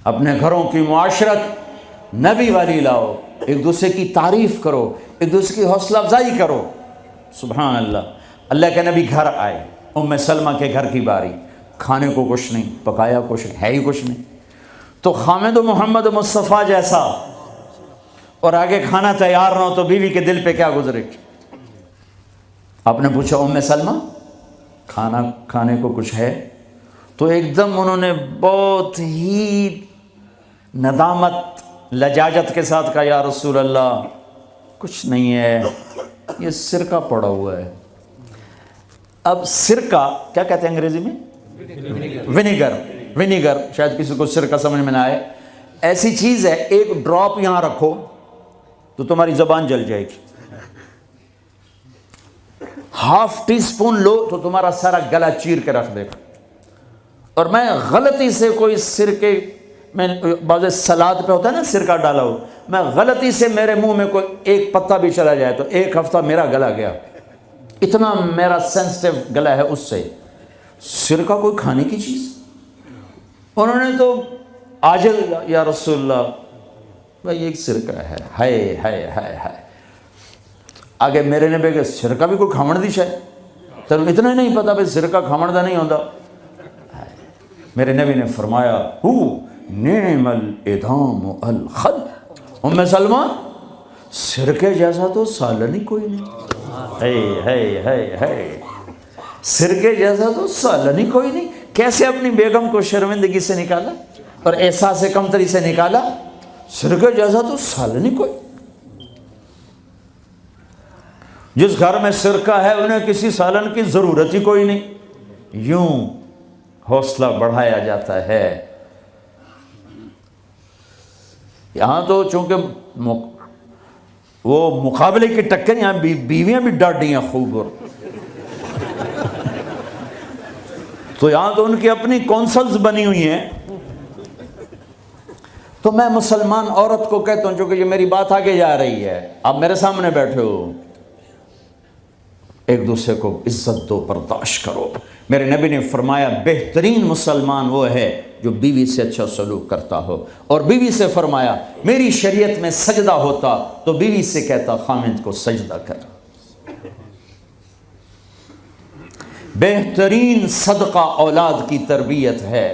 اپنے گھروں کی معاشرت نبی والی لاؤ، ایک دوسرے کی تعریف کرو، ایک دوسرے کی حوصلہ افزائی کرو۔ سبحان اللہ۔ اللہ کے نبی گھر آئے، ام سلمہ کے گھر کی باری، کھانے کو کچھ نہیں، پکایا کچھ ہے ہی کچھ نہیں، تو خامد و محمد مصطفیٰ جیسا اور آگے کھانا تیار نہ ہو تو بیوی کے دل پہ کیا گزرے؟ آپ نے پوچھا ام سلمہ کھانا کھانے کو کچھ ہے؟ تو ایک دم انہوں نے بہت ہی ندامت لجاجت کے ساتھ کہا یا رسول اللہ کچھ نہیں ہے، یہ سرکہ پڑا ہوا ہے۔ اب سرکہ کیا کہتے ہیں انگریزی میں؟ ونیگر، شاید کسی کو سرکہ سمجھ میں نہ آئے، ایسی چیز ہے ایک ڈراپ یہاں رکھو تو تمہاری زبان جل جائے گی، ہاف ٹی سپون لو تو تمہارا سارا گلا چیر کے رکھ دے گا۔ اور میں غلطی سے کوئی سرکے میں بعض سلاد پہ ہوتا ہے نا سرکہ ڈالا ہو، میں غلطی سے میرے منہ میں کوئی ایک پتا بھی چلا جائے تو ایک ہفتہ میرا گلا گیا، اتنا میرا سینسٹیو گلا ہے اس سے۔ سرکہ کوئی کھانے کی چیز؟ انہوں نے تو عاجل یا رسول اللہ بھائی ایک سرکہ ہے، ہائے ہائے ہائے ہائے۔ آگے میرے نبی کہ سرکہ بھی کوئی کھامن دی شاید، تو اتنا ہی نہیں پتا بھائی سرکہ کھامن دا نہیں ہوتا۔ میرے نبی نے فرمایا ہو نعم الادام الخل، ام سلمہ سرکے جیسا تو سالن ہی کوئی نہیں، ہے سرکے جیسا تو سالن ہی کوئی نہیں۔ کیسے اپنی بیگم کو شرمندگی سے نکالا اور احساس کمتری سے نکالا، سرکے جیسا تو سالن ہی کوئی۔ جس گھر میں سرکہ ہے انہیں کسی سالن کی ضرورت ہی کوئی نہیں۔ یوں حوصلہ بڑھایا جاتا ہے۔ یہاں تو چونکہ وہ مقابلے کی ٹکر، یہاں بیویاں بھی ڈاڈی ہیں خوب، اور تو یہاں تو ان کی اپنی کونسلز بنی ہوئی ہیں۔ تو میں مسلمان عورت کو کہتا ہوں، چونکہ یہ میری بات آگے جا رہی ہے، آپ میرے سامنے بیٹھے ہو، ایک دوسرے کو عزت دو، برداشت کرو۔ میرے نبی نے فرمایا بہترین مسلمان وہ ہے جو بیوی سے اچھا سلوک کرتا ہو، اور بیوی سے فرمایا میری شریعت میں سجدہ ہوتا تو بیوی سے کہتا خامند کو سجدہ کر۔ بہترین صدقہ اولاد کی تربیت ہے۔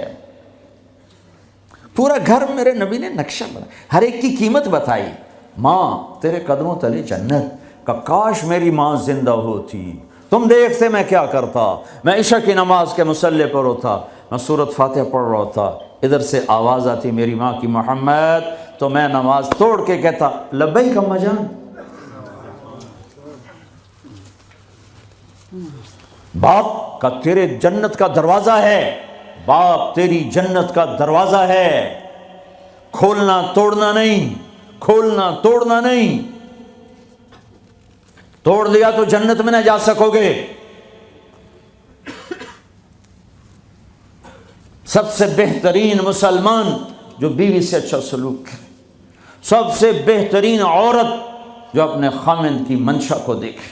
پورا گھر میرے نبی نے نقشہ بنا، ہر ایک کی قیمت بتائی۔ ماں تیرے قدموں تلے جنت، کہ کاش میری ماں زندہ ہوتی، تم دیکھتے میں کیا کرتا، میں عشاء کی نماز کے مصلی پر ہوتا، میں سورۃ فاتحہ پڑھ رہا ہوتا، ادھر سے آواز آتی میری ماں کی محمد، تو میں نماز توڑ کے کہتا لبیک اماں جان۔ باپ کا تیرے جنت کا دروازہ ہے، باپ تیری جنت کا دروازہ ہے، کھولنا توڑنا نہیں، کھولنا توڑنا نہیں، توڑ دیا تو جنت میں نہ جا سکو گے۔ سب سے بہترین مسلمان جو بیوی سے اچھا سلوک کرے، سب سے بہترین عورت جو اپنے خامند کی منشا کو دیکھے۔